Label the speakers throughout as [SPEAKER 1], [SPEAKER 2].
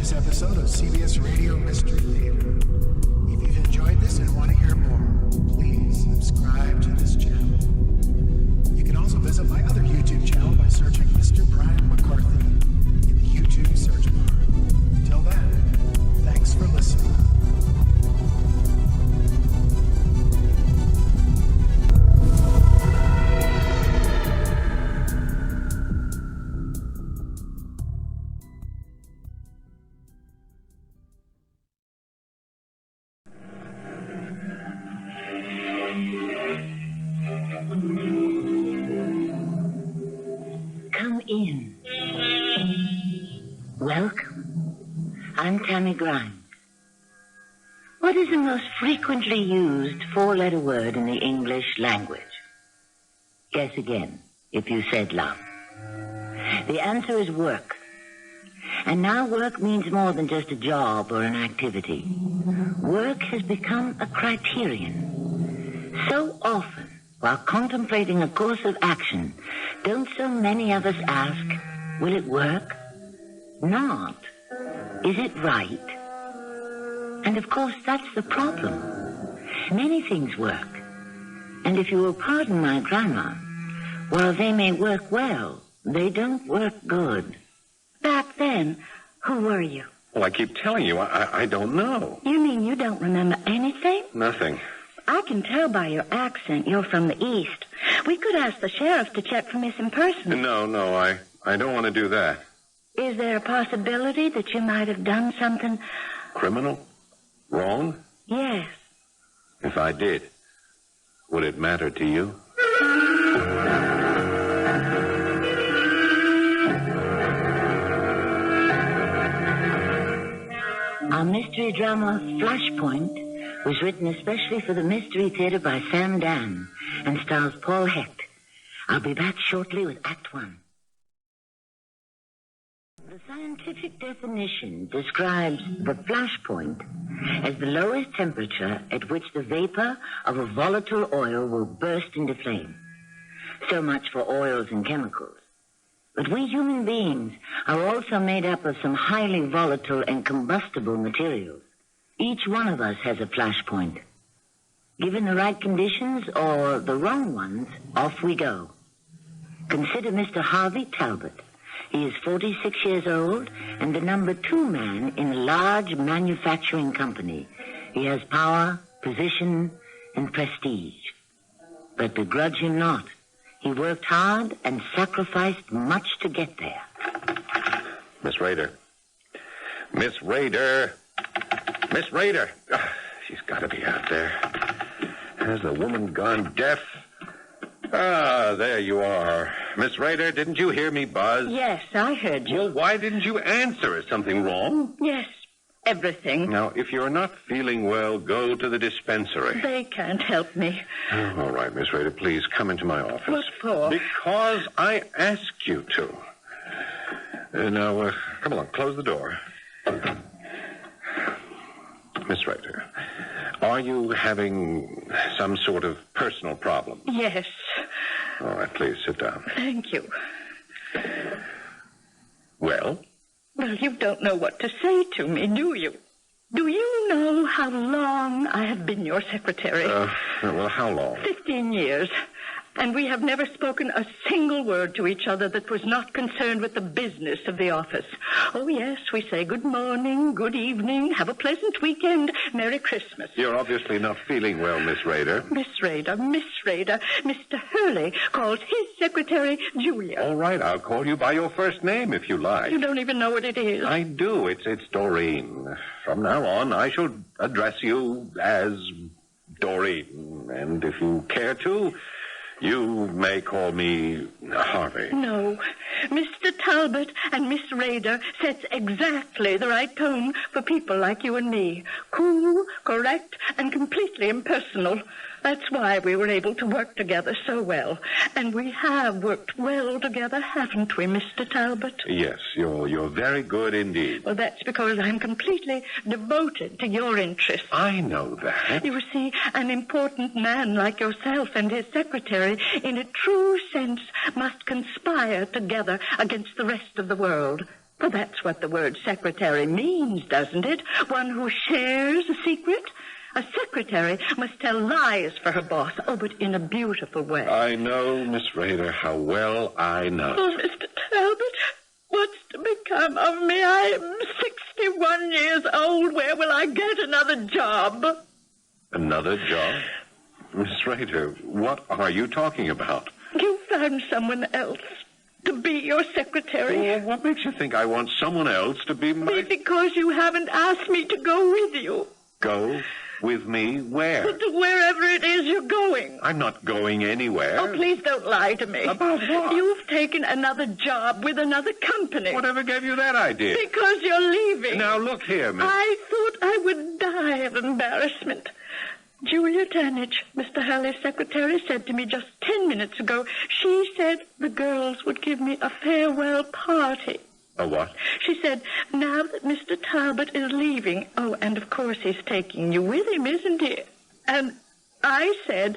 [SPEAKER 1] this episode of CBS Radio Mystery Theater. If you've enjoyed this and want to hear more, please subscribe to this channel. You can also visit my other YouTube channel by searching Mr. Brian McCarthy in the YouTube search bar. Till then, thanks for listening.
[SPEAKER 2] Come in. Welcome. I'm Tammy Grimes. What is the most frequently used four-letter word in the English language? Guess again, if you said love. The answer is work. And now work means more than just a job or an activity. Work has become a criterion. So often, while contemplating a course of action, don't so many of us ask, will it work? Not. Is it right? And of course, that's the problem. Many things work. And if you will pardon my grammar, while they may work well, they don't work good.
[SPEAKER 3] Back then, who were you?
[SPEAKER 4] Well, I keep telling you, I don't know.
[SPEAKER 3] You mean you don't remember anything?
[SPEAKER 4] Nothing.
[SPEAKER 3] I can tell by your accent you're from the East. We could ask the sheriff to check for missing persons.
[SPEAKER 4] No, I don't want to do that.
[SPEAKER 3] Is there a possibility that you might have done something...
[SPEAKER 4] Criminal? Wrong?
[SPEAKER 3] Yes.
[SPEAKER 4] If I did, would it matter to you?
[SPEAKER 2] Our mystery drama, Flashpoint, was written especially for the Mystery Theater by Dann and stars Paul Hecht. I'll be back shortly with Act 1. The scientific definition describes the flashpoint as the lowest temperature at which the vapor of a volatile oil will burst into flame. So much for oils and chemicals. But we human beings are also made up of some highly volatile and combustible materials. Each one of us has a flashpoint. Given the right conditions or the wrong ones, off we go. Consider Mr. Harvey Talbot. He is 46 years old and the number 2 man in a large manufacturing company. He has power, position, and prestige. But begrudge him not. He worked hard and sacrificed much to get there.
[SPEAKER 4] Miss Rader. Miss Rader. Miss Rader. She's got to be out there. Has the woman gone deaf? Ah, there you are. Miss Rader, didn't you hear me buzz?
[SPEAKER 3] Yes, I heard you.
[SPEAKER 4] Well, why didn't you answer? Is something wrong?
[SPEAKER 3] Yes, everything.
[SPEAKER 4] Now, if you're not feeling well, go to the dispensary.
[SPEAKER 3] They can't help me.
[SPEAKER 4] Oh, all right, Miss Rader, please come into my office.
[SPEAKER 3] What for?
[SPEAKER 4] Because I asked you to. Now, come along, close the door. Miss Rader, are you having some sort of personal problem?
[SPEAKER 3] Yes.
[SPEAKER 4] All right, please sit down.
[SPEAKER 3] Thank you.
[SPEAKER 4] Well?
[SPEAKER 3] Well, you don't know what to say to me, do you? Do you know how long I have been your secretary?
[SPEAKER 4] Well, how long?
[SPEAKER 3] 15 years. And we have never spoken a single word to each other that was not concerned with the business of the office. Oh, yes, we say good morning, good evening, have a pleasant weekend, Merry Christmas.
[SPEAKER 4] You're obviously not feeling well, Miss Rader.
[SPEAKER 3] Miss Rader. Mr. Hurley calls his secretary Julia.
[SPEAKER 4] All right, I'll call you by your first name if you like.
[SPEAKER 3] You don't even know what it is.
[SPEAKER 4] I do. It's Doreen. From now on, I shall address you as Doreen. And if you care to, you may call me Harvey.
[SPEAKER 3] No. Mr. Talbot and Miss Rader sets exactly the right tone for people like you and me. Cool, correct, and completely impersonal. That's why we were able to work together so well. And we have worked well together, haven't we, Mr. Talbot?
[SPEAKER 4] Yes, you're very good indeed.
[SPEAKER 3] Well, that's because I'm completely devoted to your interests.
[SPEAKER 4] I know that.
[SPEAKER 3] You see, an important man like yourself and his secretary, in a true sense, must conspire together against the rest of the world. Well, that's what the word secretary means, doesn't it? One who shares a secret. A secretary must tell lies for her boss, but in a beautiful way.
[SPEAKER 4] I know, Miss Rader, how well I know.
[SPEAKER 3] Oh, Mr. Talbot, what's to become of me? I am 61 years old. Where will I get another job?
[SPEAKER 4] Another job? Miss Rader, what are you talking about?
[SPEAKER 3] You found someone else to be your secretary.
[SPEAKER 4] Well, what makes you think I want someone else to be my...
[SPEAKER 3] Because you haven't asked me to go with you.
[SPEAKER 4] Go with me where?
[SPEAKER 3] To wherever it is you're going.
[SPEAKER 4] I'm not going anywhere.
[SPEAKER 3] Oh, please don't lie to me.
[SPEAKER 4] About what?
[SPEAKER 3] You've taken another job with another company.
[SPEAKER 4] Whatever gave you that idea?
[SPEAKER 3] Because you're leaving.
[SPEAKER 4] Now, look here, Miss...
[SPEAKER 3] I thought I would die of embarrassment. Julia Tannage, Mr. Hurley's secretary, said to me just 10 minutes ago, she said the girls would give me a farewell party.
[SPEAKER 4] A what?
[SPEAKER 3] She said, now that Mr. Talbot is leaving, and of course he's taking you with him, isn't he? And I said,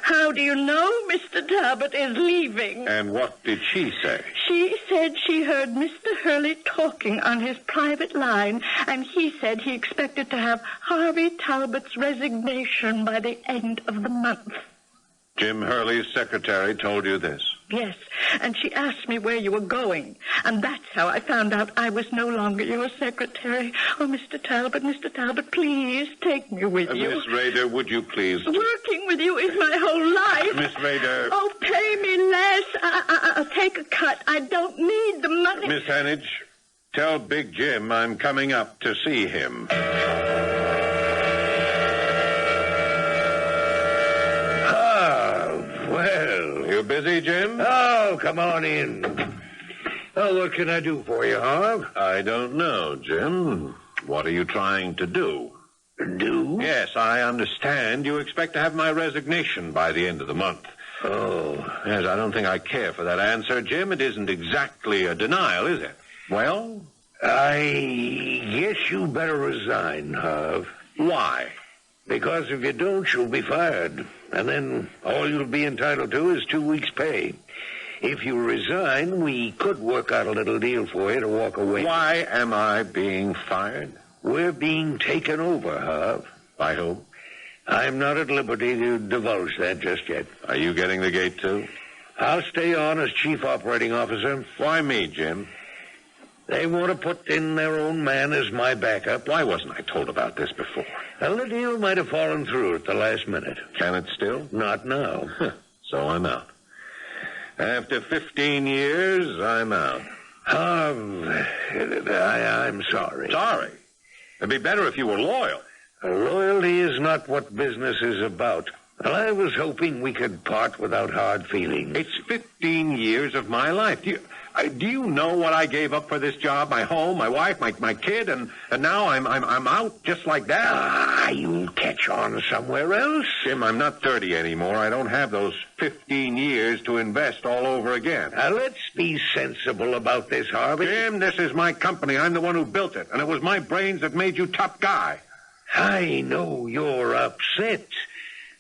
[SPEAKER 3] how do you know Mr. Talbot is leaving?
[SPEAKER 4] And what did she say?
[SPEAKER 3] She said she heard Mr. Hurley talking on his private line, and he said he expected to have Harvey Talbot's resignation by the end of the month.
[SPEAKER 4] Jim Hurley's secretary told you this?
[SPEAKER 3] Yes, and she asked me where you were going, and that's how I found out I was no longer your secretary. Oh, Mr. Talbot, please take me with you.
[SPEAKER 4] Miss Rader, would you please...
[SPEAKER 3] Working with you is my whole life.
[SPEAKER 4] Miss Rader...
[SPEAKER 3] Oh, pay me less. I'll take a cut. I don't need the money.
[SPEAKER 4] Miss Tannage, tell Big Jim I'm coming up to see him.
[SPEAKER 5] Well,
[SPEAKER 4] You busy, Jim?
[SPEAKER 5] oh, come on in. Oh, what can I do for you, Harv?
[SPEAKER 4] I don't know, Jim. What are you trying to do?
[SPEAKER 5] Do?
[SPEAKER 4] Yes, I understand. You expect to have my resignation by the end of the month.
[SPEAKER 5] Oh,
[SPEAKER 4] Yes, I don't think I care for that answer, Jim. It isn't exactly a denial, is it? Well,
[SPEAKER 5] I guess you better resign, Harv.
[SPEAKER 4] why?
[SPEAKER 5] Because if you don't, you'll be fired. And then all you'll be entitled to is 2 weeks' pay. If you resign, we could work out a little deal for you to walk away.
[SPEAKER 4] Why am I being fired?
[SPEAKER 5] We're being taken over, Harv.
[SPEAKER 4] By whom?
[SPEAKER 5] I'm not at liberty to divulge that just yet.
[SPEAKER 4] Are you getting the gate, too?
[SPEAKER 5] I'll stay on as chief operating officer.
[SPEAKER 4] Why me, Jim?
[SPEAKER 5] They want to put in their own man as my backup.
[SPEAKER 4] Why wasn't I told about this before?
[SPEAKER 5] Well, the deal might have fallen through at the last minute.
[SPEAKER 4] Can it still?
[SPEAKER 5] Not now.
[SPEAKER 4] So I'm out. After 15 years, I'm out.
[SPEAKER 5] I'm sorry.
[SPEAKER 4] Sorry. It'd be better if you were loyal.
[SPEAKER 5] Loyalty is not what business is about. Well, I was hoping we could part without hard feelings.
[SPEAKER 4] It's 15 years of my life. Do you know what I gave up for this job? My home, my wife, my kid, and now I'm out just like that.
[SPEAKER 5] You'll catch on somewhere else.
[SPEAKER 4] Jim, I'm not 30 anymore. I don't have those 15 years to invest all over again.
[SPEAKER 5] Now, let's be sensible about this, Harvey.
[SPEAKER 4] Jim, this is my company. I'm the one who built it, and it was my brains that made you top guy.
[SPEAKER 5] I know you're upset,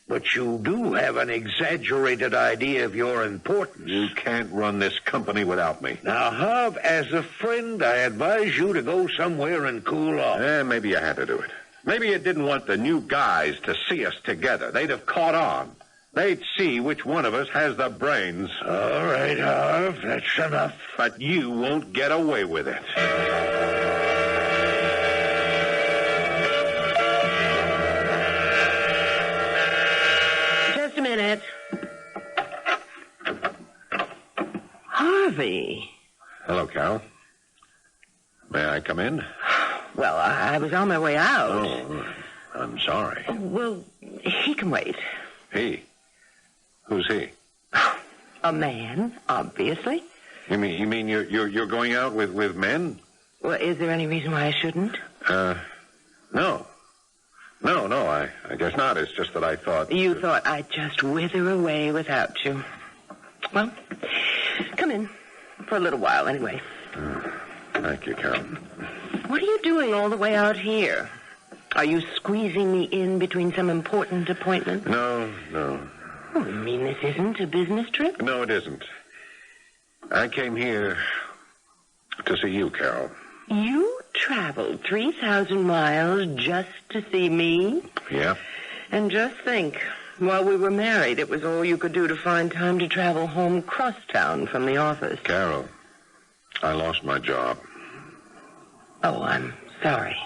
[SPEAKER 5] but you do have an exaggerated idea of your importance.
[SPEAKER 4] You can't run this company without me.
[SPEAKER 5] Now, Harv, as a friend, I advise you to go somewhere and cool off.
[SPEAKER 4] Maybe you had to do it. Maybe you didn't want the new guys to see us together. They'd have caught on. They'd see which one of us has the brains.
[SPEAKER 5] All right, Harv, that's enough.
[SPEAKER 4] But you won't get away with it.
[SPEAKER 2] Just a minute. Harvey.
[SPEAKER 4] Hello, Carol. May I come in?
[SPEAKER 2] Well, I was on my way out.
[SPEAKER 4] Oh, I'm sorry.
[SPEAKER 2] Well, he can wait.
[SPEAKER 4] He? Who's he?
[SPEAKER 2] A man, obviously.
[SPEAKER 4] You mean you're going out with men?
[SPEAKER 2] Well, is there any reason why I shouldn't?
[SPEAKER 4] No. No, I guess not. It's just that I thought...
[SPEAKER 2] You thought I'd just wither away without you. Well, come in. For a little while, anyway.
[SPEAKER 4] Thank you, Carol.
[SPEAKER 2] What are you doing all the way out here? Are you squeezing me in between some important appointments?
[SPEAKER 4] No.
[SPEAKER 2] Oh, you mean this isn't a business trip?
[SPEAKER 4] No, it isn't. I came here To see you, Carol.
[SPEAKER 2] You traveled 3,000 miles just to see me?
[SPEAKER 4] Yeah?
[SPEAKER 2] And just think, while we were married, it was all you could do to find time to travel home crosstown from the office.
[SPEAKER 4] Carol, I lost my job.
[SPEAKER 2] Oh, I'm sorry.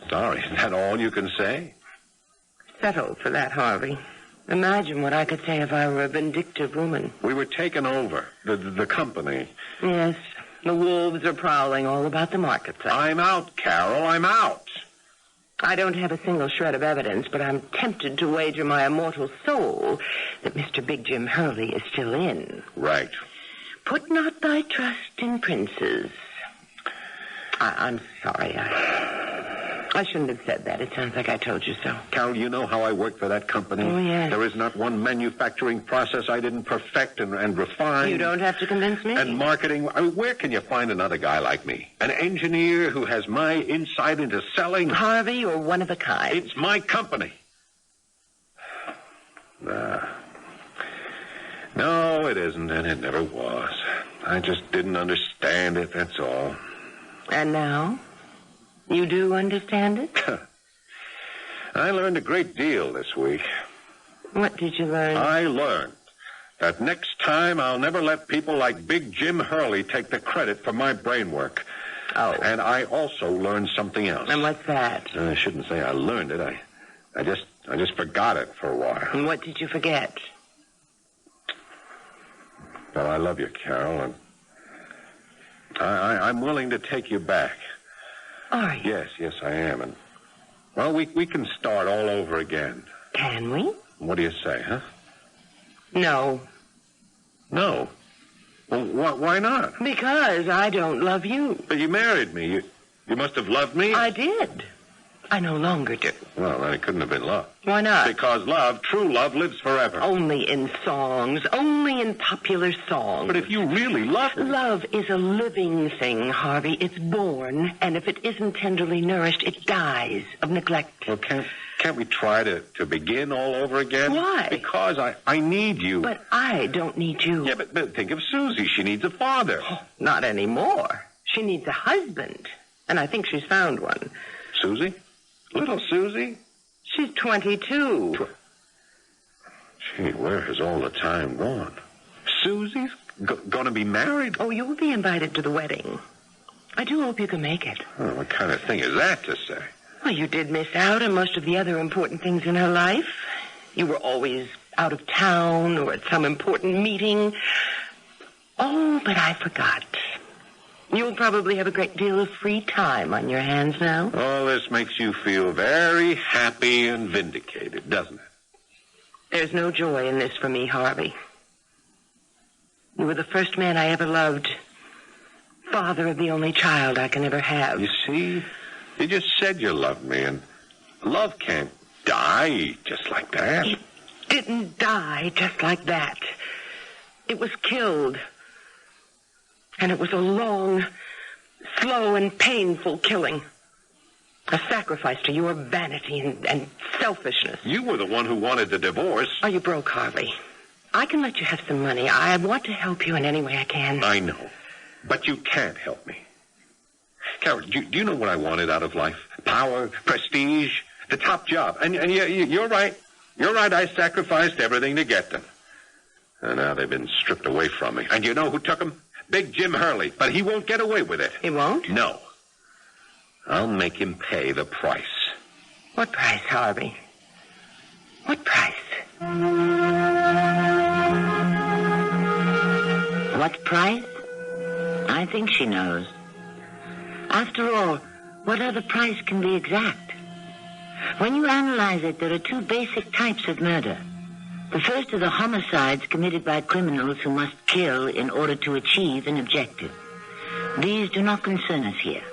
[SPEAKER 4] Sorry, is that all you can say?
[SPEAKER 2] Settle for that, Harvey. Imagine what I could say if I were a vindictive woman.
[SPEAKER 4] We were taken over, the company.
[SPEAKER 2] Yes, the wolves are prowling all about the marketplace.
[SPEAKER 4] I'm out, Carol, I'm out.
[SPEAKER 2] I don't have a single shred of evidence, but I'm tempted to wager my immortal soul that Mr. Big Jim Hurley is still in.
[SPEAKER 4] Right.
[SPEAKER 2] Put not thy trust in princes. I'm sorry. I shouldn't have said that. It sounds like I told you so.
[SPEAKER 4] Carol, you know how I worked for that company?
[SPEAKER 2] Oh, yes.
[SPEAKER 4] There is not one manufacturing process I didn't perfect and refine.
[SPEAKER 2] You don't have to convince me.
[SPEAKER 4] And marketing. I mean, where can you find another guy like me? An engineer who has my insight into selling?
[SPEAKER 2] Harvey, you're one of a kind.
[SPEAKER 4] It's my company. No, it isn't, and it never was. I just didn't understand it, that's all.
[SPEAKER 2] And now? You do understand it?
[SPEAKER 4] I learned a great deal this week.
[SPEAKER 2] What did you learn?
[SPEAKER 4] I learned that next time I'll never let people like Big Jim Hurley take the credit for my brain work.
[SPEAKER 2] Oh.
[SPEAKER 4] And I also learned something else.
[SPEAKER 2] And what's that?
[SPEAKER 4] I shouldn't say I learned it. I just forgot it for a while.
[SPEAKER 2] And what did you forget?
[SPEAKER 4] Well, I love you, Carol, and I'm willing to take you back.
[SPEAKER 2] Are you?
[SPEAKER 4] Yes, I am. And, well, we can start all over again.
[SPEAKER 2] Can we?
[SPEAKER 4] What do you say, huh?
[SPEAKER 2] No.
[SPEAKER 4] No. Well, why not?
[SPEAKER 2] Because I don't love you.
[SPEAKER 4] But you married me. You must have loved me.
[SPEAKER 2] I did. I no longer do.
[SPEAKER 4] Well, then it couldn't have been love.
[SPEAKER 2] Why not?
[SPEAKER 4] Because love, true love, lives forever.
[SPEAKER 2] Only in songs. Only in popular songs.
[SPEAKER 4] But if you really love me...
[SPEAKER 2] Love is a living thing, Harvey. It's born, and if it isn't tenderly nourished, it dies of neglect.
[SPEAKER 4] Well, can't we try to begin all over again?
[SPEAKER 2] Why?
[SPEAKER 4] Because I need you.
[SPEAKER 2] But I don't need you.
[SPEAKER 4] Yeah, but think of Susie. She needs a father.
[SPEAKER 2] Oh, not anymore. She needs a husband, and I think she's found one.
[SPEAKER 4] Susie? Little Susie?
[SPEAKER 2] She's 22.
[SPEAKER 4] Gee, where has all the time gone? Susie's going to be married?
[SPEAKER 2] Oh, you will be invited to the wedding. I do hope you can make it.
[SPEAKER 4] Oh, what kind of thing is that to say?
[SPEAKER 2] Well, you did miss out on most of the other important things in her life. You were always out of town or at some important meeting. Oh, but I forgot. You'll probably have a great deal of free time on your hands now.
[SPEAKER 4] All this makes you feel very happy and vindicated, doesn't it?
[SPEAKER 2] There's no joy in this for me, Harvey. You were the first man I ever loved. Father of the only child I can ever have.
[SPEAKER 4] You see, you just said you loved me, and love can't die just like that.
[SPEAKER 2] It didn't die just like that. It was killed. And it was a long, slow, and painful killing. A sacrifice to your vanity and selfishness.
[SPEAKER 4] You were the one who wanted the divorce.
[SPEAKER 2] Are you broke, Harvey? I can let you have some money. I want to help you in any way I can.
[SPEAKER 4] I know, but you can't help me. Carol, do you know what I wanted out of life? Power, prestige, the top job. And you're right. You're right, I sacrificed everything to get them. And now they've been stripped away from me. And you know who took them? Big Jim Hurley, but he won't get away with it.
[SPEAKER 2] He won't?
[SPEAKER 4] No. I'll make him pay the price.
[SPEAKER 2] What price, Harvey? What price? What price? I think she knows. After all, what other price can be exact? When you analyze it, there are two basic types of murder. The first are the homicides committed by criminals who must kill in order to achieve an objective. These do not concern us here.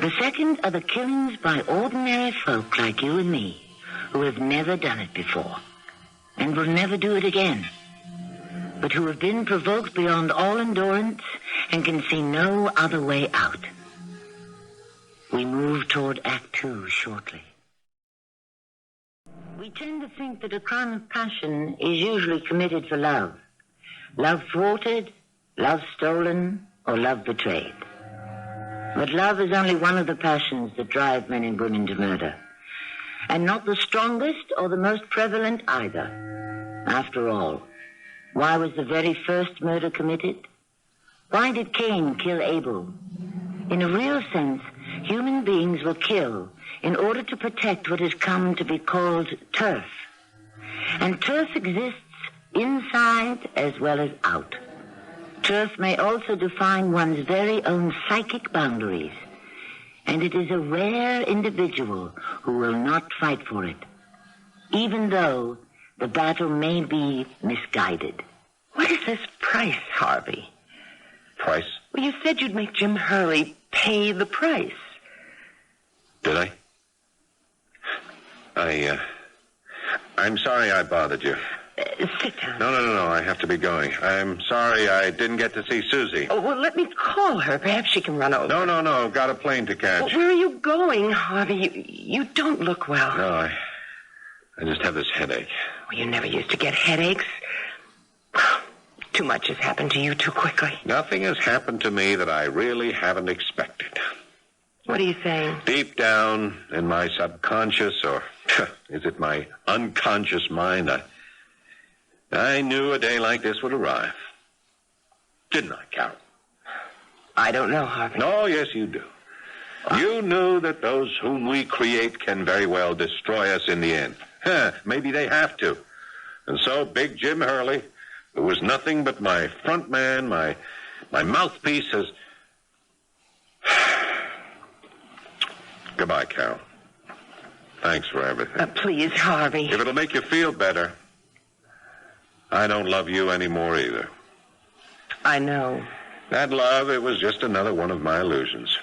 [SPEAKER 2] The second are the killings by ordinary folk like you and me, who have never done it before, and will never do it again, but who have been provoked beyond all endurance and can see no other way out. We move toward Act 2 shortly. We tend to think that a crime of passion is usually committed for love. Love thwarted, love stolen, or love betrayed. But love is only one of the passions that drive men and women to murder. And not the strongest or the most prevalent either. After all, why was the very first murder committed? Why did Cain kill Abel? In a real sense, human beings will kill in order to protect what has come to be called turf. And turf exists inside as well as out. Turf may also define one's very own psychic boundaries. And it is a rare individual who will not fight for it, even though the battle may be misguided.
[SPEAKER 6] What is this price, Harvey?
[SPEAKER 4] Price?
[SPEAKER 6] Well, you said you'd make Jim Hurley pay the price.
[SPEAKER 4] Did I? I'm sorry I bothered you.
[SPEAKER 6] Sit down.
[SPEAKER 4] No. I have to be going. I'm sorry I didn't get to see Susie.
[SPEAKER 6] Oh, well, let me call her. Perhaps she can run over.
[SPEAKER 4] No. Got a plane to catch.
[SPEAKER 6] Well, where are you going, Harvey? You don't look well.
[SPEAKER 4] No, I just have this headache.
[SPEAKER 6] Well, you never used to get headaches. Too much has happened to you too quickly.
[SPEAKER 4] Nothing has happened to me that I really haven't expected.
[SPEAKER 6] What are you saying?
[SPEAKER 4] Deep down in my subconscious, or is it my unconscious mind, I knew a day like this would arrive. Didn't I, Carol?
[SPEAKER 6] I don't know, Harvey.
[SPEAKER 4] No, yes, you do. You knew that those whom we create can very well destroy us in the end. Maybe they have to. And so Big Jim Hurley, who was nothing but my front man, my mouthpiece, has... Goodbye, Carol. Thanks for everything.
[SPEAKER 6] Please, Harvey.
[SPEAKER 4] If it'll make you feel better, I don't love you anymore either.
[SPEAKER 6] I know.
[SPEAKER 4] That love, it was just another one of my illusions.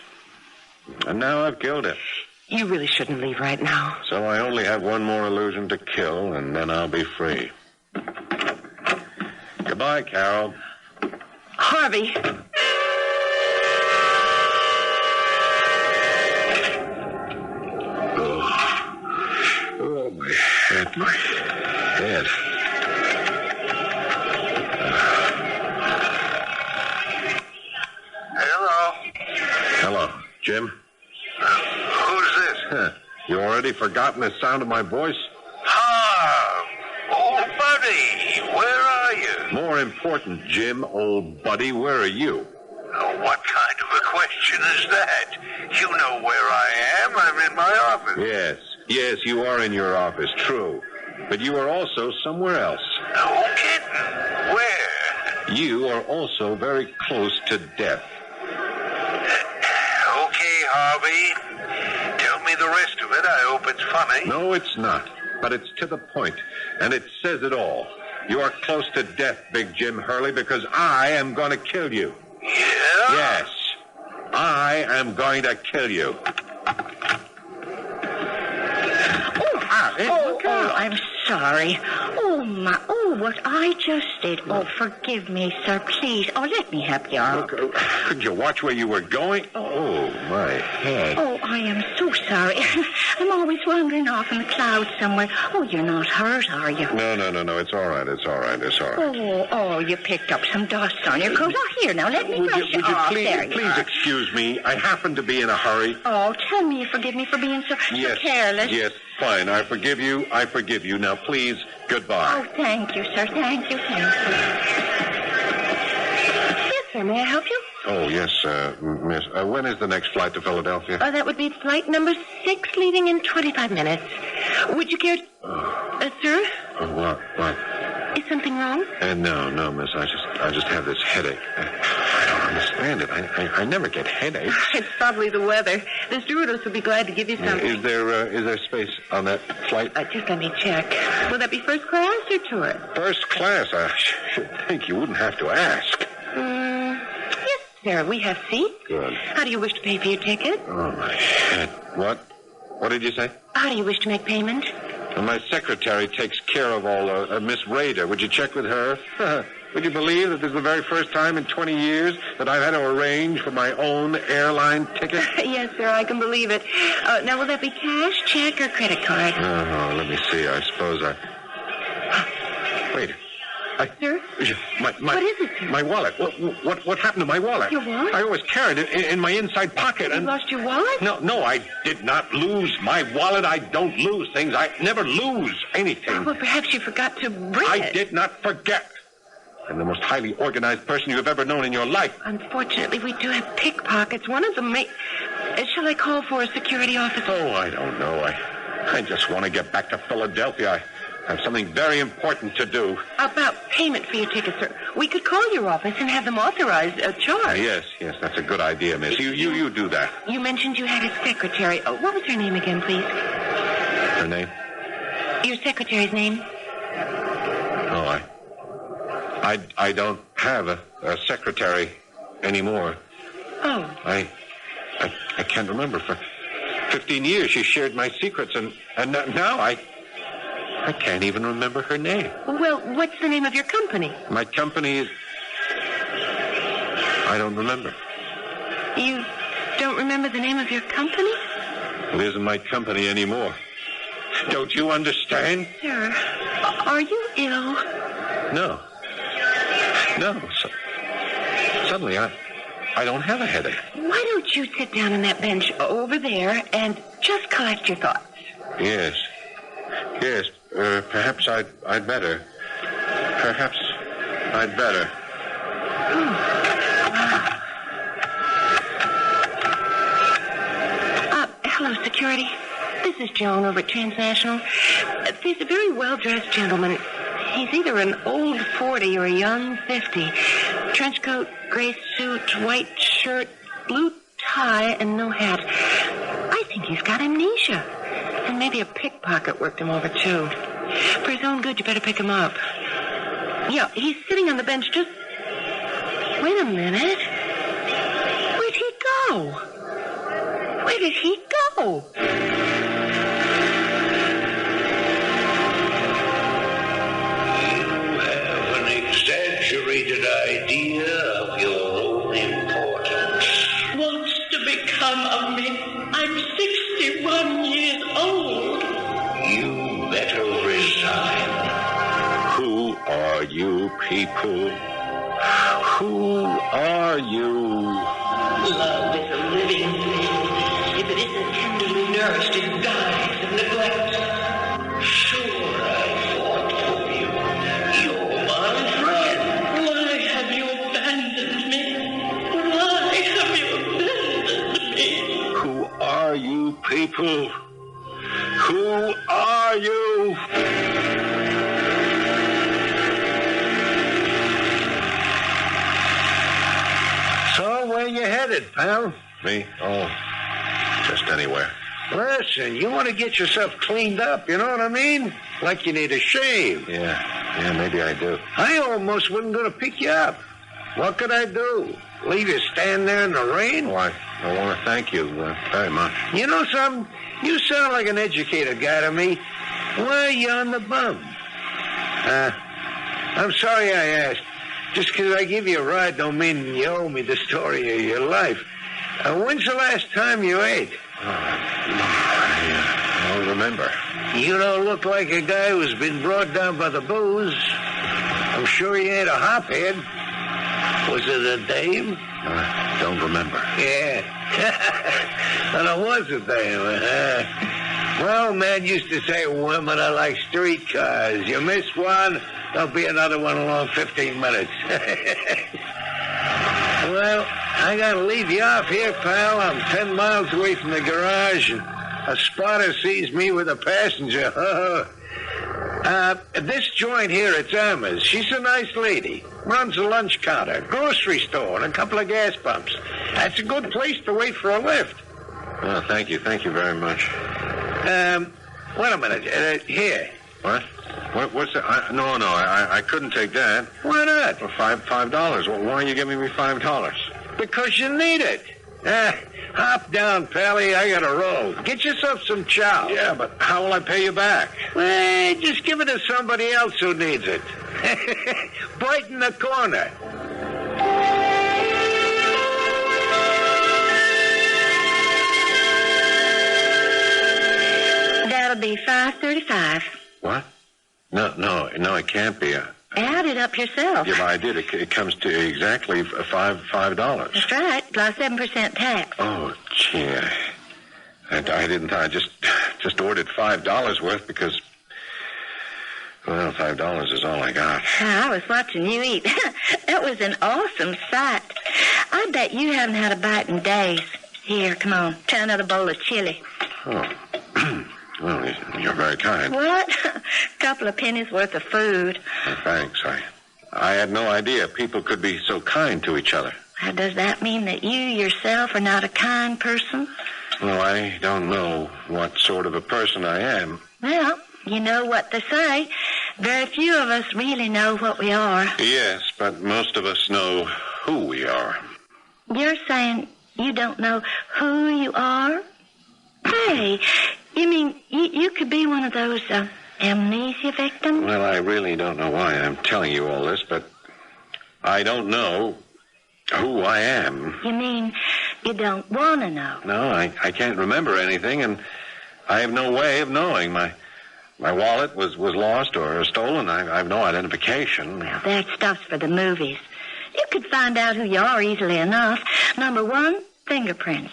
[SPEAKER 4] And now I've killed it.
[SPEAKER 6] You really shouldn't leave right now.
[SPEAKER 4] So I only have one more illusion to kill, and then I'll be free. Goodbye, Carol.
[SPEAKER 6] Harvey.
[SPEAKER 4] Oh, my head. Hello, Jim.
[SPEAKER 5] Who's this?
[SPEAKER 4] You already forgotten the sound of my voice?
[SPEAKER 5] Old buddy, where are you?
[SPEAKER 4] More important, Jim, old buddy, where are you?
[SPEAKER 5] What kind of a question is that? You know where I am. I'm in my office.
[SPEAKER 4] Yes, you are in your office, true. But you are also somewhere else.
[SPEAKER 5] No kidding. Where?
[SPEAKER 4] You are also very close to death.
[SPEAKER 5] Okay, Harvey. Tell me the rest of it. I hope it's funny.
[SPEAKER 4] No, it's not. But it's to the point, and it says it all. You are close to death, Big Jim Hurley, because I am going to kill you.
[SPEAKER 5] Yeah?
[SPEAKER 4] Yes. I am going to kill you.
[SPEAKER 3] I'm sorry. What I just did. Oh, forgive me, sir, please. Oh, let me help you out.
[SPEAKER 4] Look, couldn't you watch where you were going? Oh, my head.
[SPEAKER 3] Oh, I am so sorry. I'm always wandering off in the clouds somewhere. Oh, you're not hurt, are you?
[SPEAKER 4] No. It's all right.
[SPEAKER 3] Oh, you picked up some dust on your coat. Oh, here, now, let me brush it off. There you
[SPEAKER 4] please
[SPEAKER 3] are.
[SPEAKER 4] excuse me. I happen to be in a hurry.
[SPEAKER 3] Oh, tell me you forgive me for being so careless.
[SPEAKER 4] Yes, fine. I forgive you. Now, please, goodbye.
[SPEAKER 3] Oh, thank you, sir. Thank you. Yes, sir. May I help you?
[SPEAKER 4] Oh, yes, miss. When is the next flight to Philadelphia?
[SPEAKER 6] That would be flight number 6, leaving in 25 minutes. Would you care... sir?
[SPEAKER 4] What?
[SPEAKER 6] Is something wrong?
[SPEAKER 4] No, miss. I just have this headache. I don't understand it. I never get headaches.
[SPEAKER 6] It's probably the weather. The stewardess will be glad to give you something.
[SPEAKER 4] Is there space on that flight?
[SPEAKER 6] Just let me check. Will that be first class or tour?
[SPEAKER 4] First class? I should think you wouldn't have to ask.
[SPEAKER 6] Yes, sir. We have seats.
[SPEAKER 4] Good.
[SPEAKER 6] How do you wish to pay for your ticket?
[SPEAKER 4] Oh, my head. What? What did you say?
[SPEAKER 6] How do you wish to make payment?
[SPEAKER 4] Well, my secretary takes care of all, Miss Rader. Would you check with her? Would you believe that this is the very first time in 20 years that I've had to arrange for my own airline ticket?
[SPEAKER 6] Yes, sir, I can believe it. Now, will that be cash, check, or credit card?
[SPEAKER 4] Oh, let me see. I suppose Wait.
[SPEAKER 6] Sir? What is it, sir?
[SPEAKER 4] My wallet. What happened to my wallet?
[SPEAKER 6] Your wallet?
[SPEAKER 4] I always carried it in my inside pocket.
[SPEAKER 6] You lost your wallet?
[SPEAKER 4] No, I did not lose my wallet. I don't lose things. I never lose anything.
[SPEAKER 6] Well, perhaps you forgot to bring it.
[SPEAKER 4] I did not forget. I'm the most highly organized person you have ever known in your life.
[SPEAKER 6] Unfortunately, we do have pickpockets. One of them may... shall I call for a security officer?
[SPEAKER 4] Oh, I don't know. I just want to get back to Philadelphia. I have something very important to do.
[SPEAKER 6] About payment for your ticket, sir. We could call your office and have them authorize a charge.
[SPEAKER 4] Yes, that's a good idea, miss. You do that.
[SPEAKER 6] You mentioned you had a secretary. What was her name again, please?
[SPEAKER 4] Her name?
[SPEAKER 6] Your secretary's name?
[SPEAKER 4] Oh, I don't have a secretary anymore.
[SPEAKER 6] Oh.
[SPEAKER 4] I can't remember. For 15 years she shared my secrets, and now I can't even remember her name.
[SPEAKER 6] Well, what's the name of your company?
[SPEAKER 4] My company is... I don't remember.
[SPEAKER 6] You don't remember the name of your company?
[SPEAKER 4] It isn't my company anymore. Don't you understand?
[SPEAKER 6] Sir, are you ill?
[SPEAKER 4] No. Suddenly, I don't have a headache.
[SPEAKER 6] Why don't you sit down on that bench over there and just collect your thoughts?
[SPEAKER 4] Yes. Perhaps I'd better. Perhaps I'd better.
[SPEAKER 6] Hello, security. This is Joan over at Transnational. There's a very well-dressed gentleman. He's either an old 40 or a young 50. Trench coat, gray suit, white shirt, blue tie, and no hat. I think he's got amnesia. And maybe a pickpocket worked him over, too. For his own good, you better pick him up. Yeah, he's sitting on the bench just... Wait a minute. Where'd he go? Where did he go?
[SPEAKER 5] Exaggerated idea of your own importance.
[SPEAKER 3] What's to become of me? I'm 61 years old.
[SPEAKER 5] You better resign.
[SPEAKER 4] Who are you people? Who are you?
[SPEAKER 3] Love is a living thing. If it isn't tenderly nourished, it dies of neglect.
[SPEAKER 5] Sure, I fought for you. You're my friend.
[SPEAKER 3] Why have you abandoned me? Why have you abandoned me?
[SPEAKER 4] Who are you people? Who are you?
[SPEAKER 5] So, where you headed, pal?
[SPEAKER 4] Me? Oh, just anywhere.
[SPEAKER 5] Listen, you want to get yourself cleaned up, you know what I mean? Like you need a shave.
[SPEAKER 4] Yeah, maybe I do.
[SPEAKER 5] I almost wasn't going to pick you up. What could I do? Leave you stand there in the rain?
[SPEAKER 4] Oh, I want to thank you very much.
[SPEAKER 5] You know something? You sound like an educated guy to me. Why are you on the bum? I'm sorry I asked. Just because I give you a ride don't mean you owe me the story of your life. When's the last time you ate?
[SPEAKER 4] I don't remember.
[SPEAKER 5] You don't look like a guy who's been brought down by the booze. I'm sure you ain't a hophead. Was it a dame?
[SPEAKER 4] I don't remember.
[SPEAKER 5] Yeah. And it was a dame. Well, man used to say women are like streetcars. You miss one, there'll be another one along 15 minutes. Well, I gotta leave you off here, pal. I'm 10 miles away from the garage, and a spotter sees me with a passenger. This joint here at Irma's, she's a nice lady. Runs a lunch counter, grocery store, and a couple of gas pumps. That's a good place to wait for a lift.
[SPEAKER 4] Oh, thank you very much.
[SPEAKER 5] Wait a minute. Here.
[SPEAKER 4] What? What's that? I couldn't take that.
[SPEAKER 5] Why not?
[SPEAKER 4] For $5. Well, why are you giving me $5?
[SPEAKER 5] Because you need it. Hop down, Pally. I gotta roll. Get yourself some chow.
[SPEAKER 4] Yeah, but how will I pay you back?
[SPEAKER 5] Well, just give it to somebody else who needs it. Brighten the corner.
[SPEAKER 6] That'll be $5.35.
[SPEAKER 4] What? No, it can't be.
[SPEAKER 3] add it up yourself.
[SPEAKER 4] Yeah, I did. It comes to exactly $5.
[SPEAKER 3] That's right, plus 7% tax.
[SPEAKER 4] Oh, gee. I didn't. I just ordered $5 worth because, well, $5 is all I got.
[SPEAKER 3] I was watching you eat. That was an awesome sight. I bet you haven't had a bite in days. Here, come on, try another bowl of chili.
[SPEAKER 4] Oh, well, you're very kind.
[SPEAKER 3] What? A couple of pennies worth of food.
[SPEAKER 4] Well, thanks. I had no idea people could be so kind to each other.
[SPEAKER 3] Does that mean that you yourself are not a kind person?
[SPEAKER 4] Well, I don't know what sort of a person I am.
[SPEAKER 3] Well, you know what they say. Very few of us really know what we are.
[SPEAKER 4] Yes, but most of us know who we are.
[SPEAKER 3] You're saying you don't know who you are? Hey, you mean you could be one of those amnesia victims?
[SPEAKER 4] Well, I really don't know why I'm telling you all this, but I don't know who I am.
[SPEAKER 3] You mean you don't want to know?
[SPEAKER 4] No, I can't remember anything, and I have no way of knowing. My wallet was lost or stolen. I have no identification.
[SPEAKER 3] Well, that stuff's for the movies. You could find out who you are easily enough. Number one, fingerprints.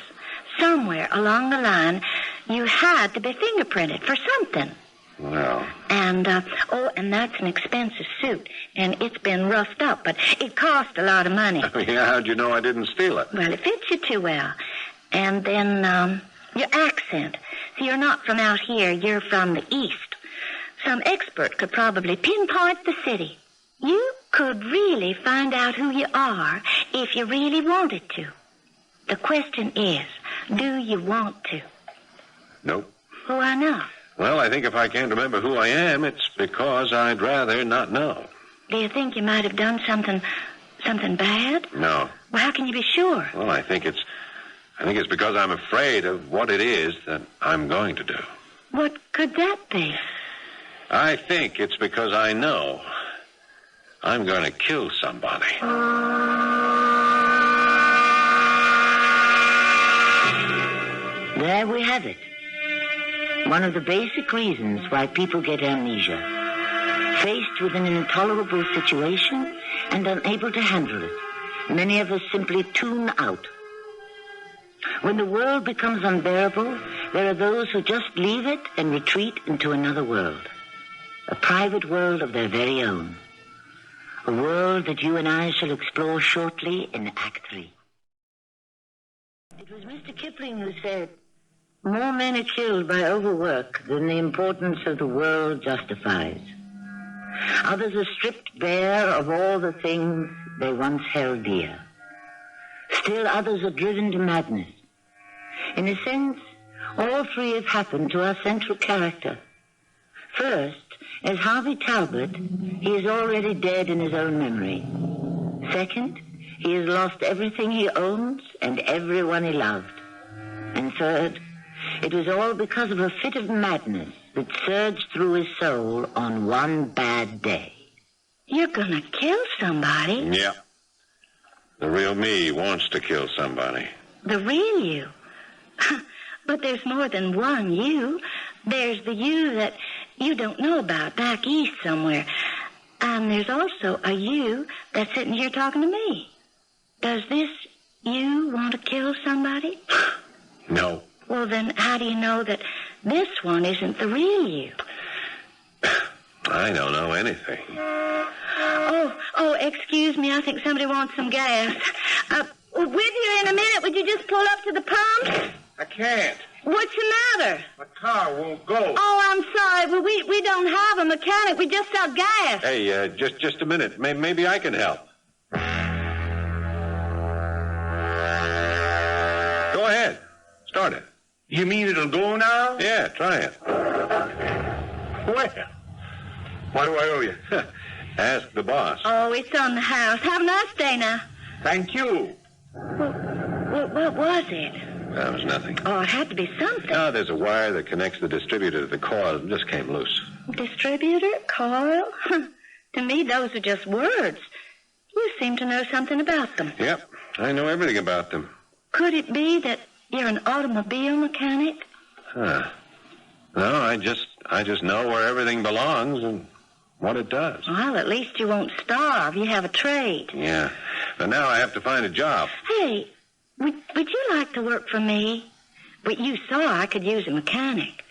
[SPEAKER 3] Somewhere along the line, you had to be fingerprinted for something.
[SPEAKER 4] Well.
[SPEAKER 3] And that's an expensive suit, and it's been roughed up, but it cost a lot of money.
[SPEAKER 4] Yeah, how'd you know I didn't steal it?
[SPEAKER 3] Well, it fits you too well. And then, your accent. See, you're not from out here, you're from the East. Some expert could probably pinpoint the city. You could really find out who you are if you really wanted to. The question is, do you want to?
[SPEAKER 4] Nope.
[SPEAKER 3] Why not?
[SPEAKER 4] Well, I think if I can't remember who I am, it's because I'd rather not know.
[SPEAKER 3] Do you think you might have done something bad?
[SPEAKER 4] No.
[SPEAKER 3] Well, how can you be sure?
[SPEAKER 4] Well, I think it's because I'm afraid of what it is that I'm going to do.
[SPEAKER 3] What could that be?
[SPEAKER 4] I think it's because I know I'm going to kill somebody.
[SPEAKER 2] There we have it. One of the basic reasons why people get amnesia. Faced with an intolerable situation and unable to handle it, many of us simply tune out. When the world becomes unbearable, there are those who just leave it and retreat into another world. A private world of their very own. A world that you and I shall explore shortly in Act 3. It was Mr. Kipling who said, "More men are killed by overwork than the importance of the world justifies. Others are stripped bare of all the things they once held dear. Still others are driven to madness. In a sense, all three have happened to our central character. First, as Harvey Talbot, he is already dead in his own memory. Second, he has lost everything he owns and everyone he loved. And third, it was all because of a fit of madness that surged through his soul on one bad day."
[SPEAKER 3] You're gonna kill somebody?
[SPEAKER 4] Yeah. The real me wants to kill somebody.
[SPEAKER 3] The real you? But there's more than one you. There's the you that you don't know about back east somewhere. And there's also a you that's sitting here talking to me. Does this you want to kill somebody?
[SPEAKER 4] No.
[SPEAKER 3] Well, then how do you know that this one isn't the real you?
[SPEAKER 4] I don't know anything.
[SPEAKER 3] Oh, excuse me. I think somebody wants some gas. With you in a minute. Would you just pull up to the pump?
[SPEAKER 5] I can't.
[SPEAKER 3] What's the matter?
[SPEAKER 5] My car won't go.
[SPEAKER 3] Oh, I'm sorry. Well, we don't have a mechanic. We just sell gas.
[SPEAKER 4] Hey, just a minute. Maybe I can help. Go ahead. Start it.
[SPEAKER 5] You mean it'll go now?
[SPEAKER 4] Yeah, try it.
[SPEAKER 5] Well, what do I owe you?
[SPEAKER 4] Ask the boss.
[SPEAKER 3] Oh, it's on the house. Have a nice day now.
[SPEAKER 5] Thank you.
[SPEAKER 3] What was it?
[SPEAKER 4] That was nothing.
[SPEAKER 3] Oh, it had to be something.
[SPEAKER 4] No, there's a wire that connects the distributor to the coil. It just came loose.
[SPEAKER 3] Distributor? Coil? To me, those are just words. You seem to know something about them.
[SPEAKER 4] Yep, I know everything about them.
[SPEAKER 3] Could it be that you're an automobile mechanic?
[SPEAKER 4] Huh. No, I just know where everything belongs and what it does.
[SPEAKER 3] Well, at least you won't starve. You have a trade.
[SPEAKER 4] Yeah. But now I have to find a job.
[SPEAKER 3] Hey, would you like to work for me? But you saw I could use a mechanic.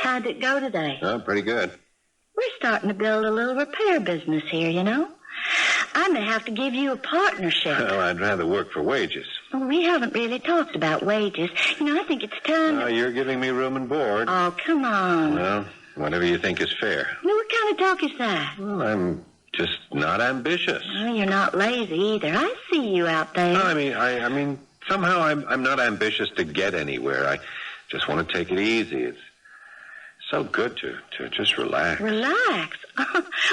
[SPEAKER 3] How'd it go today?
[SPEAKER 4] Oh, pretty good.
[SPEAKER 3] We're starting to build a little repair business here, you know. I may have to give you a partnership.
[SPEAKER 4] Well, I'd rather work for wages.
[SPEAKER 3] Well, we haven't really talked about wages. You know, I think it's time...
[SPEAKER 4] You're giving me room and board.
[SPEAKER 3] Oh, come on.
[SPEAKER 4] Well, whatever you think is fair.
[SPEAKER 3] Well, what kind of talk is that?
[SPEAKER 4] Well, I'm just not ambitious.
[SPEAKER 3] Well, you're not lazy either. I see you out there.
[SPEAKER 4] No, I mean, somehow I'm not ambitious to get anywhere. I just want to take it easy. It's so good to just relax.
[SPEAKER 3] Relax?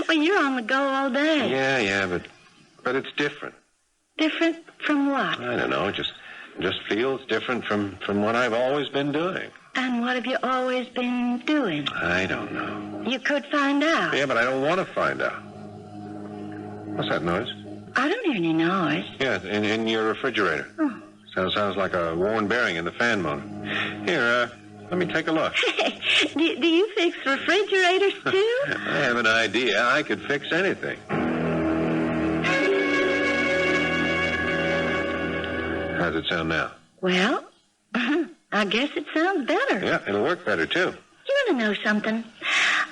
[SPEAKER 3] Well, you're on the go all day.
[SPEAKER 4] Yeah, but it's different.
[SPEAKER 3] Different from what?
[SPEAKER 4] I don't know. It just feels different from what I've always been doing.
[SPEAKER 3] And what have you always been doing?
[SPEAKER 4] I don't know.
[SPEAKER 3] You could find out.
[SPEAKER 4] Yeah, but I don't want to find out. What's that noise?
[SPEAKER 3] I don't hear any noise.
[SPEAKER 4] Yeah, in your refrigerator.
[SPEAKER 3] Oh.
[SPEAKER 4] Sounds like a worn bearing in the fan motor. Here, let me take a look.
[SPEAKER 3] Hey, do you fix refrigerators, too?
[SPEAKER 4] I have an idea. I could fix anything. How's it sound now?
[SPEAKER 3] Well, I guess it sounds better.
[SPEAKER 4] Yeah, it'll work better, too.
[SPEAKER 3] You want to know something?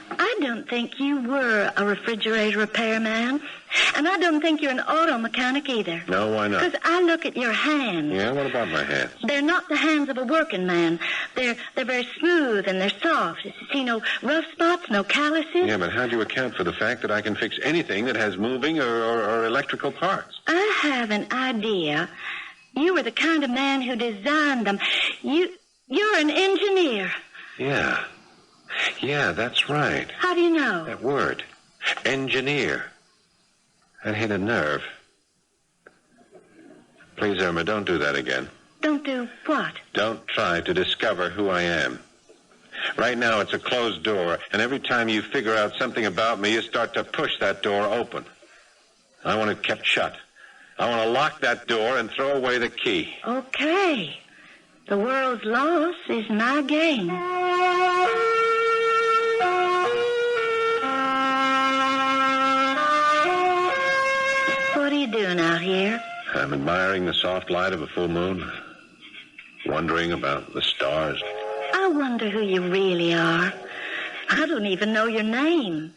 [SPEAKER 3] I don't think you were a refrigerator repairman, and I don't think you're an auto mechanic either.
[SPEAKER 4] No, why not?
[SPEAKER 3] Because I look at your hands.
[SPEAKER 4] Yeah, what about my hands?
[SPEAKER 3] They're not the hands of a working man. They're very smooth and they're soft. You see, no rough spots, no calluses.
[SPEAKER 4] Yeah, but how do you account for the fact that I can fix anything that has moving or electrical parts?
[SPEAKER 3] I have an idea. You were the kind of man who designed them. You're an engineer.
[SPEAKER 4] Yeah, that's right.
[SPEAKER 3] How do you know?
[SPEAKER 4] That word, engineer. That hit a nerve. Please, Irma, don't do that again.
[SPEAKER 3] Don't do what?
[SPEAKER 4] Don't try to discover who I am. Right now, it's a closed door, and every time you figure out something about me, you start to push that door open. I want it kept shut. I want to lock that door and throw away the key.
[SPEAKER 3] Okay. The world's loss is my game. What are you doing out here?
[SPEAKER 4] I'm admiring the soft light of a full moon, wondering about the stars.
[SPEAKER 3] I wonder who you really are. I don't even know your name.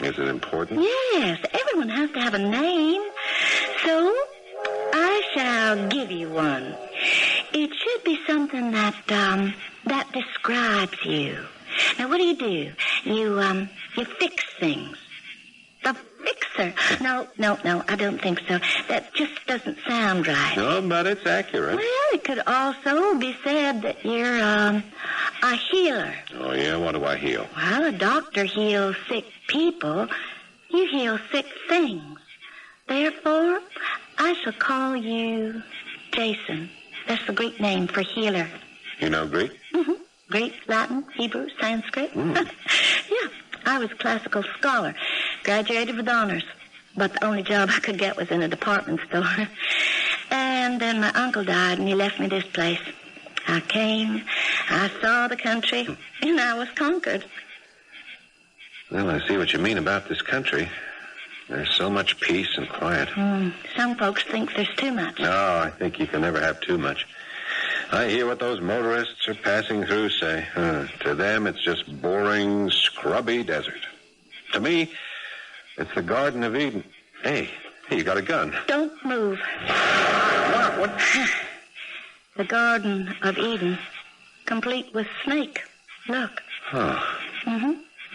[SPEAKER 4] Is it important?
[SPEAKER 3] Yes, everyone has to have a name. So, I shall give you one. It should be something that describes you. Now, what do? You fix things. The fixer. No, I don't think so. That just doesn't sound right.
[SPEAKER 4] No, but it's accurate.
[SPEAKER 3] Well, it could also be said that you're a healer.
[SPEAKER 4] Oh, yeah? What do I heal?
[SPEAKER 3] Well, a doctor heals sick people. You heal sick things. Therefore, I shall call you Jason. That's the Greek name for healer.
[SPEAKER 4] You know Greek?
[SPEAKER 3] Mm-hmm. Greek, Latin, Hebrew, Sanskrit. Yeah, I was a classical scholar. Graduated with honors. But the only job I could get was in a department store. And then my uncle died, and he left me this place. I came, I saw the country, and I was conquered.
[SPEAKER 4] Well, I see what you mean about this country. There's so much peace and quiet.
[SPEAKER 3] Some folks think there's too much.
[SPEAKER 4] No, I think you can never have too much. I hear what those motorists are passing through say. To them, it's just boring, scrubby desert. To me, it's the Garden of Eden. Hey, you got a gun.
[SPEAKER 3] Don't move.
[SPEAKER 4] What?
[SPEAKER 3] The Garden of Eden, complete with snake. Look.
[SPEAKER 4] Huh.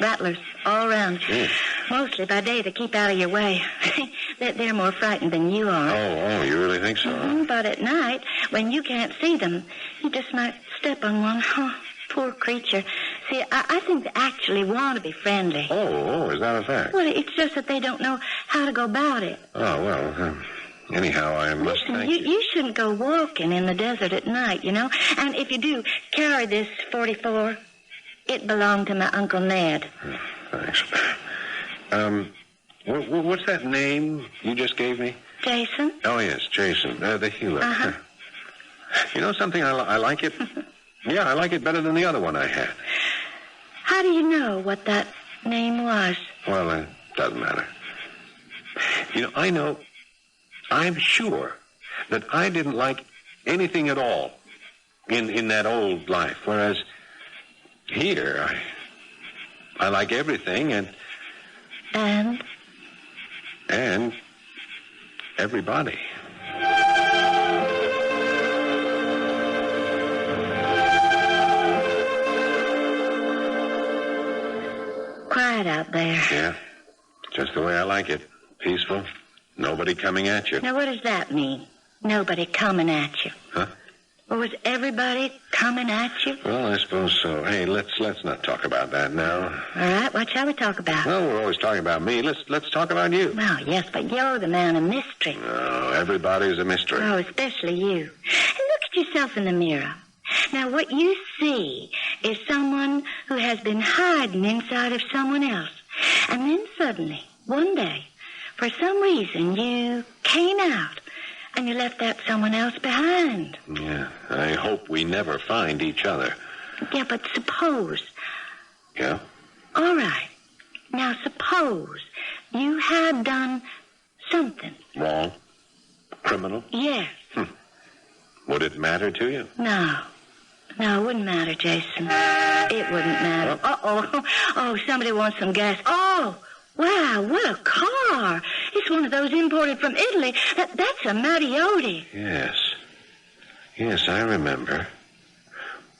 [SPEAKER 3] Rattlers all around.
[SPEAKER 4] Gee.
[SPEAKER 3] Mostly by day to keep out of your way. They're more frightened than you are.
[SPEAKER 4] Oh, you really think so? Huh?
[SPEAKER 3] But at night, when you can't see them, you just might step on one. Oh, poor creature. See, I think they actually want to be friendly.
[SPEAKER 4] Oh, is that a fact?
[SPEAKER 3] Well, it's just that they don't know how to go about it.
[SPEAKER 4] Oh, well, anyhow, I must
[SPEAKER 3] Listen,
[SPEAKER 4] thank
[SPEAKER 3] you shouldn't go walking in the desert at night, you know. And if you do, carry this 44. It belonged to my Uncle Ned.
[SPEAKER 4] Thanks. What's that name you just gave me?
[SPEAKER 3] Jason?
[SPEAKER 4] Oh, yes, Jason, the healer.
[SPEAKER 3] Uh-huh.
[SPEAKER 4] You know something? I like it. Yeah, I like it better than the other one I had.
[SPEAKER 3] How do you know what that name was?
[SPEAKER 4] Well, it doesn't matter. I'm sure that I didn't like anything at all in that old life, whereas here I like everything and everybody.
[SPEAKER 3] Quiet out there.
[SPEAKER 4] Yeah, just the way I like it. Peaceful. Nobody coming at you.
[SPEAKER 3] Now, what does that mean? Nobody coming at you.
[SPEAKER 4] Huh?
[SPEAKER 3] Or was everybody coming at you?
[SPEAKER 4] Well, I suppose so. Hey, let's not talk about that now.
[SPEAKER 3] All right, what shall we talk about?
[SPEAKER 4] Well, we're always talking about me. Let's talk about you.
[SPEAKER 3] Well, yes, but you're the man of mystery.
[SPEAKER 4] Oh, everybody's a mystery.
[SPEAKER 3] Oh, especially you. And look at yourself in the mirror. Now, what you see is someone who has been hiding inside of someone else. And then suddenly, one day, for some reason, you came out and you left that someone else behind.
[SPEAKER 4] Yeah, I hope we never find each other.
[SPEAKER 3] Yeah, but suppose.
[SPEAKER 4] Yeah?
[SPEAKER 3] All right. Now, suppose you had done something.
[SPEAKER 4] Wrong? Criminal?
[SPEAKER 3] Yes.
[SPEAKER 4] Would it matter to you?
[SPEAKER 3] No, it wouldn't matter, Jason. It wouldn't matter. Uh-oh. Oh, somebody wants some gas. Oh, wow, what a car. It's one of those imported from Italy. That's a Mariotti.
[SPEAKER 4] Yes, I remember.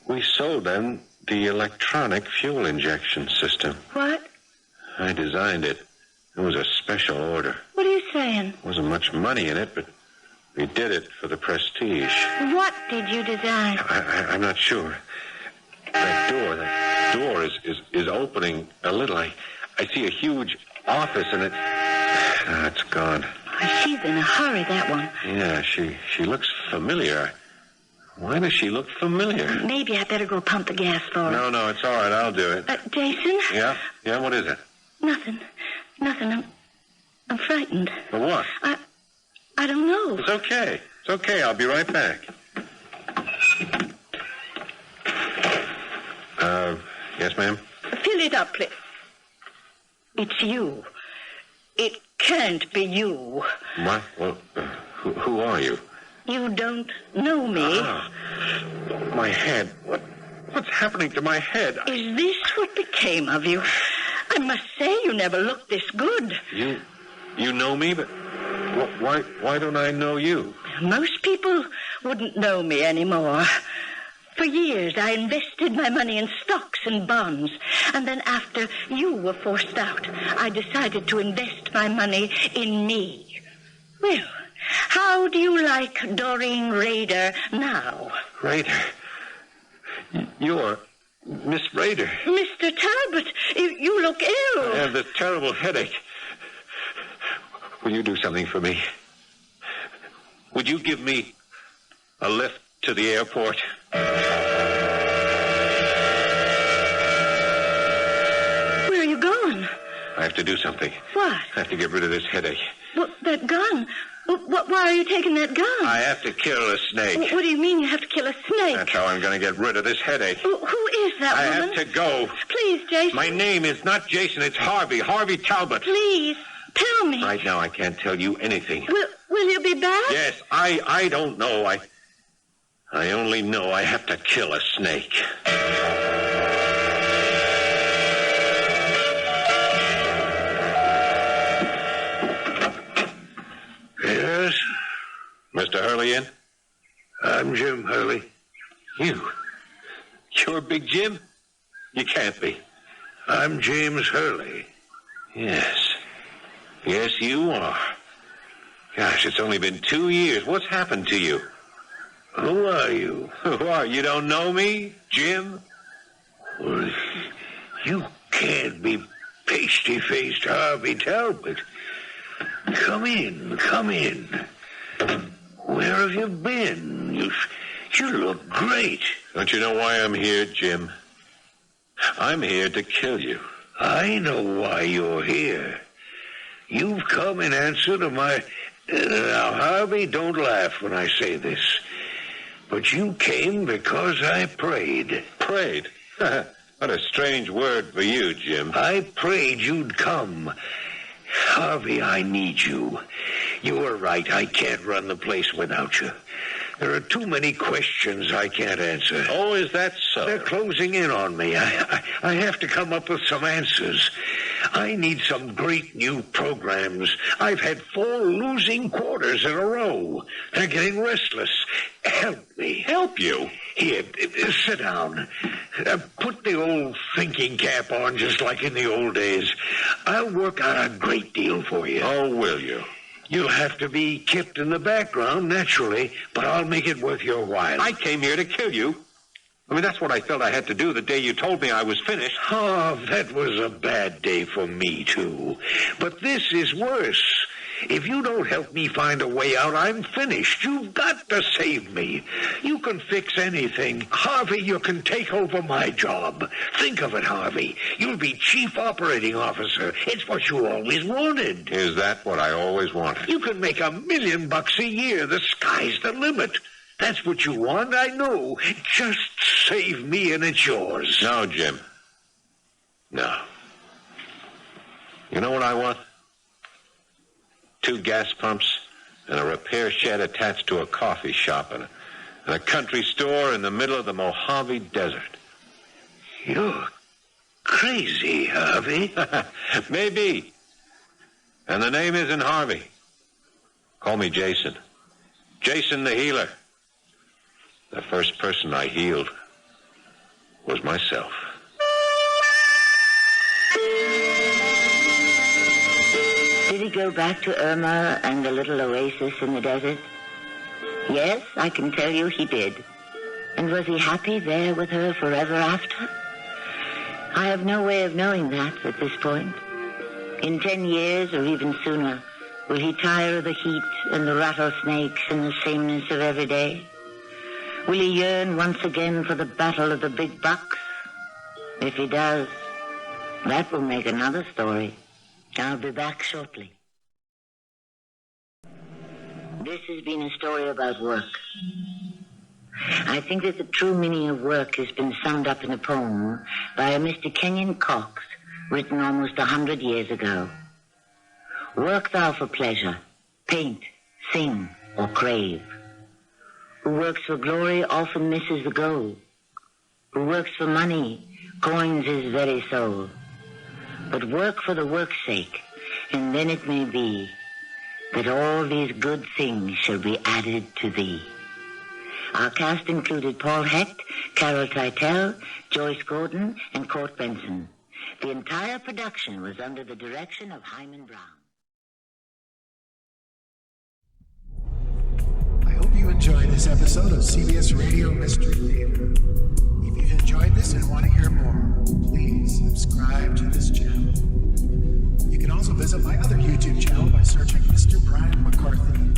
[SPEAKER 4] We sold them the electronic fuel injection system.
[SPEAKER 3] What?
[SPEAKER 4] I designed it. It was a special order.
[SPEAKER 3] What are you saying?
[SPEAKER 4] Wasn't much money in it, but we did it for the prestige.
[SPEAKER 3] What did you design?
[SPEAKER 4] I'm not sure. That door is opening a little. I see a huge office in it. It's gone.
[SPEAKER 3] Oh, she's in a hurry, that one.
[SPEAKER 4] Yeah, she looks familiar. Why does she look familiar?
[SPEAKER 3] Maybe I better go pump the gas for her.
[SPEAKER 4] No, it's all right. I'll do it.
[SPEAKER 3] Jason?
[SPEAKER 4] Yeah, what is it?
[SPEAKER 3] Nothing. I'm frightened.
[SPEAKER 4] For what?
[SPEAKER 3] I don't know.
[SPEAKER 4] It's okay. I'll be right back. Yes, ma'am?
[SPEAKER 3] Fill it up, please. It's you. It can't be you.
[SPEAKER 4] What? Well, who are you?
[SPEAKER 3] You don't know me.
[SPEAKER 4] My head. What's happening to my head?
[SPEAKER 3] Is this what became of you? I must say you never looked this good.
[SPEAKER 4] You know me, but why don't I know you?
[SPEAKER 3] Most people wouldn't know me anymore. For years, I invested my money in stocks and bonds. And then after you were forced out, I decided to invest my money in me. Well, how do you like Doreen Rader now?
[SPEAKER 4] Rader? You're Miss Rader.
[SPEAKER 3] Mr. Talbot, you look ill.
[SPEAKER 4] I have this terrible headache. Will you do something for me? Would you give me a lift to the airport?
[SPEAKER 3] Where are you going?
[SPEAKER 4] I have to do something.
[SPEAKER 3] What?
[SPEAKER 4] I have to get rid of this headache.
[SPEAKER 3] Well, that gun. Why are you taking that gun?
[SPEAKER 4] I have to kill a snake.
[SPEAKER 3] What do you mean you have to kill a snake?
[SPEAKER 4] That's how I'm going to get rid of this headache.
[SPEAKER 3] Who is that
[SPEAKER 4] I
[SPEAKER 3] woman?
[SPEAKER 4] have to go.
[SPEAKER 3] Please, Jason.
[SPEAKER 4] My name is not Jason, it's Harvey Talbot.
[SPEAKER 3] Please, tell me.
[SPEAKER 4] Right now, I can't tell you anything.
[SPEAKER 3] Will you be back?
[SPEAKER 4] Yes, I don't know. I only know I have to kill a snake.
[SPEAKER 5] Yes?
[SPEAKER 4] Mr. Hurley in?
[SPEAKER 5] I'm Jim Hurley.
[SPEAKER 4] You're Big Jim? You can't be.
[SPEAKER 5] I'm James Hurley.
[SPEAKER 4] Yes, you are. Gosh, it's only been 2 years. What's happened to you?
[SPEAKER 5] Who are you?
[SPEAKER 4] Who are you? You don't know me, Jim?
[SPEAKER 5] Well, you can't be pasty-faced Harvey Talbot. Come in. Where have you been? You look great.
[SPEAKER 4] Don't you know why I'm here, Jim? I'm here to kill you.
[SPEAKER 5] I know why you're here. You've come in answer to my... Now, Harvey, don't laugh when I say this. But you came because I prayed.
[SPEAKER 4] Prayed? What a strange word for you, Jim.
[SPEAKER 5] I prayed you'd come. Harvey, I need you. You were right. I can't run the place without you. There are too many questions I can't answer.
[SPEAKER 4] Oh, is that so?
[SPEAKER 5] They're closing in on me. I have to come up with some answers. I need some great new programs. I've had 4 losing quarters in a row. They're getting restless. Help me.
[SPEAKER 4] Help you?
[SPEAKER 5] Here, sit down. Put the old thinking cap on just like in the old days. I'll work out a great deal for you.
[SPEAKER 4] Oh, will you?
[SPEAKER 5] You'll have to be kept in the background, naturally, but I'll make it worth your while.
[SPEAKER 4] I came here to kill you. I mean, that's what I felt I had to do the day you told me I was finished.
[SPEAKER 5] Oh, that was a bad day for me, too. But this is worse. If you don't help me find a way out, I'm finished. You've got to save me. You can fix anything. Harvey, you can take over my job. Think of it, Harvey. You'll be chief operating officer. It's what you always wanted.
[SPEAKER 4] Is that what I always wanted?
[SPEAKER 5] You can make $1 million a year. The sky's the limit. That's what you want, I know. Just save me and it's yours.
[SPEAKER 4] No, Jim. No. You know what I want? 2 gas pumps and a repair shed attached to a coffee shop and a country store in the middle of the Mojave Desert.
[SPEAKER 5] You're crazy, Harvey.
[SPEAKER 4] Maybe. And the name isn't Harvey. Call me Jason. Jason the healer. The first person I healed was myself.
[SPEAKER 2] Did he go back to Irma and the little oasis in the desert? Yes, I can tell you he did. And was he happy there with her forever after? I have no way of knowing that at this point. In 10 years or even sooner, will he tire of the heat and the rattlesnakes and the sameness of every day? Will he yearn once again for the battle of the big bucks? If he does, that will make another story. I'll be back shortly. This has been a story about work. I think that the true meaning of work has been summed up in a poem by a Mr. Kenyon Cox, written almost 100 years ago. Work thou for pleasure, paint, sing, or crave. Who works for glory often misses the goal. Who works for money coins his very soul. But work for the work's sake, and then it may be that all these good things shall be added to thee. Our cast included Paul Hecht, Carol Teitel, Joyce Gordon, and Court Benson. The entire production was under the direction of Hyman Brown.
[SPEAKER 1] I hope you enjoyed this episode of CBS Radio Mystery Theater. If you've enjoyed this and want to hear more, please subscribe to this channel. You can also visit my other YouTube channel by searching Mr. Brian McCarthy.